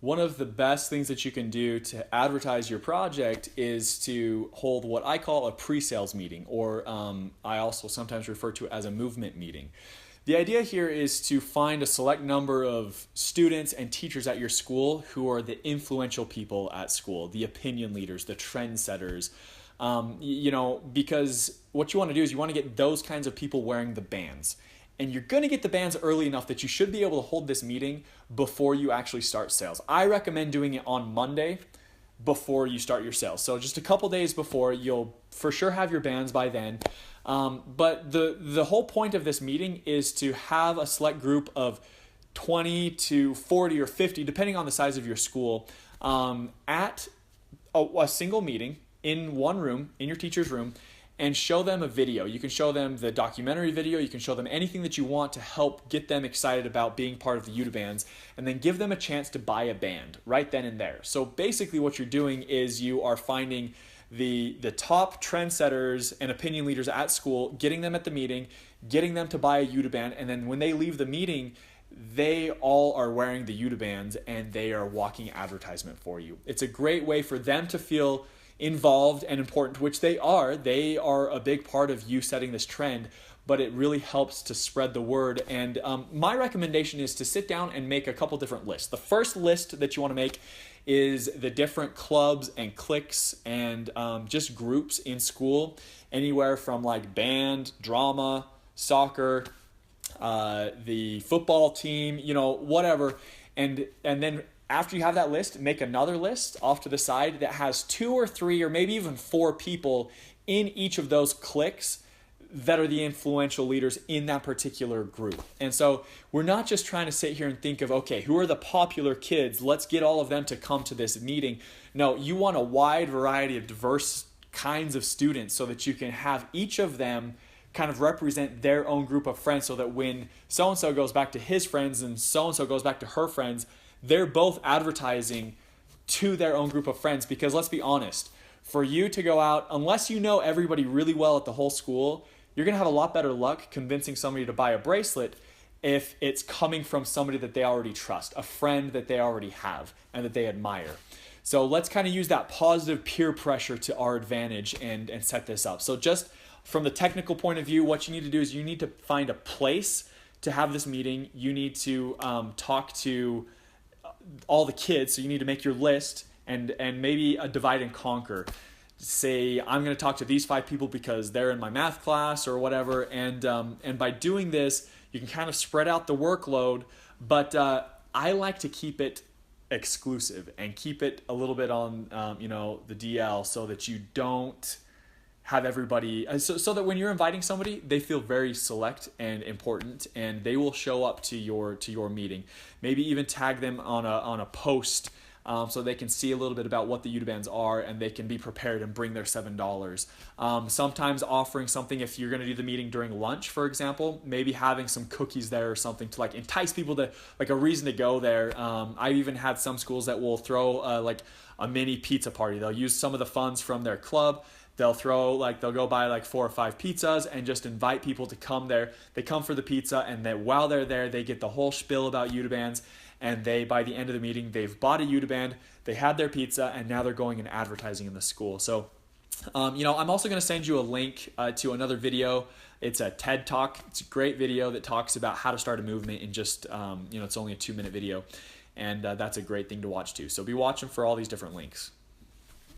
one of the best things that you can do to advertise your project is to hold what I call a pre-sales meeting, or I also sometimes refer to it as a movement meeting. The idea here is to find a select number of students and teachers at your school who are the influential people at school, the opinion leaders, the trendsetters, because what you want to do is you want to get those kinds of people wearing the bands. And you're going to get the bands early enough that you should be able to hold this meeting before you actually start sales. I recommend doing it on Monday before you start your sales. So just a couple days before, you'll for sure have your bands by then. But the whole point of this meeting is to have a select group of 20 to 40 or 50, depending on the size of your school, at a single meeting in one room, in your teacher's room, and show them a video. You can show them the documentary video, you can show them anything that you want to help get them excited about being part of the UTABands, and then give them a chance to buy a band right then and there. So basically what you're doing is you are finding the top trendsetters and opinion leaders at school, getting them at the meeting, getting them to buy a UTABand, and then when they leave the meeting, they all are wearing the UTABands and they are walking advertisement for you. It's a great way for them to feel involved and important, which they are. They are a big part of you setting this trend, but it really helps to spread the word. And my recommendation is to sit down and make a couple different lists. The first list that you want to make is the different clubs and cliques and just groups in school, anywhere from like band, drama, soccer, the football team, whatever. And then after you have that list, make another list off to the side that has 2 or 3 or maybe even 4 people in each of those cliques that are the influential leaders in that particular group. And so we're not just trying to sit here and think of, okay, who are the popular kids? Let's get all of them to come to this meeting. No, you want a wide variety of diverse kinds of students so that you can have each of them kind of represent their own group of friends, so that when so-and-so goes back to his friends and so-and-so goes back to her friends, they're both advertising to their own group of friends. Because let's be honest, for you to go out, unless you know everybody really well at the whole school, you're going to have a lot better luck convincing somebody to buy a bracelet if it's coming from somebody that they already trust, a friend that they already have and that they admire. So let's kind of use that positive peer pressure to our advantage and set this up. So just from the technical point of view, what you need to do is you need to find a place to have this meeting. You need to talk to all the kids, so you need to make your list and maybe a divide and conquer. Say, I'm going to talk to these 5 people because they're in my math class or whatever, and by doing this, you can kind of spread out the workload, but I like to keep it exclusive and keep it a little bit on the DL, so that you don't have everybody, so that when you're inviting somebody, they feel very select and important, and they will show up to your meeting. Maybe even tag them on a post, so they can see a little bit about what the UTABands are, and they can be prepared and bring their $7. Sometimes offering something, if you're going to do the meeting during lunch, for example, maybe having some cookies there or something to like entice people to, like, a reason to go there. I've even had some schools that will throw like a mini pizza party. They'll use some of the funds from their club. They'll go buy like 4 or 5 pizzas and just invite people to come there. They come for the pizza, and then while they're there, they get the whole spiel about UTABands. And by the end of the meeting, they've bought a UTABand, they had their pizza, and now they're going and advertising in the school. So, I'm also going to send you a link to another video. It's a TED Talk. It's a great video that talks about how to start a movement in just, it's only a 2-minute video. And that's a great thing to watch too. So be watching for all these different links.